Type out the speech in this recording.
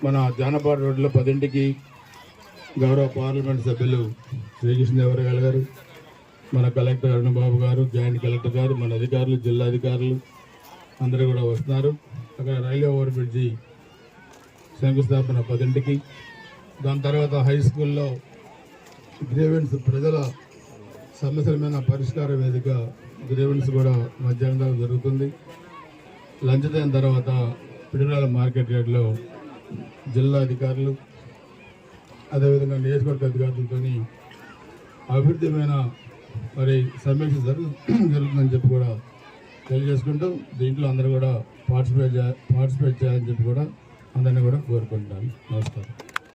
మన జానపాడు రోడ్లో 10ంటికి గౌరవ పార్లమెంట్ సభ్యులు శ్రీకృష్ణదేవరాయలు గారు, మన కలెక్టర్ అరుణబాబు గారు, జాయింట్ కలెక్టర్ గారు, మన అధికారులు, జిల్లా అధికారులు అందరూ కూడా వస్తున్నారు. అక్కడ రైల్వే ఓవర్ బ్రిడ్జి శంకుస్థాపన 10ంటికి. దాని తర్వాత హై స్కూల్లో గ్రీవెన్స్ ప్రజల సమస్యల మీద పరిష్కార వేదిక గ్రీవెన్స్ కూడా మధ్యాహ్నం దాకా జరుగుతుంది. లంచ్ టైం తర్వాత పిడుగురాల మార్కెట్ యార్డ్లో జిల్లా అధికారులు అదేవిధంగా నియోజకవర్గ అధికారులతో అభివృద్ధిమైన మరి సమీక్ష జరుగుతుందని చెప్పి కూడా తెలియజేసుకుంటూ దీంట్లో అందరూ కూడా పార్టిసిపేట్ చేయాలని చెప్పి కూడా అందరినీ కూడా కోరుకుంటున్నాను. నమస్కారం.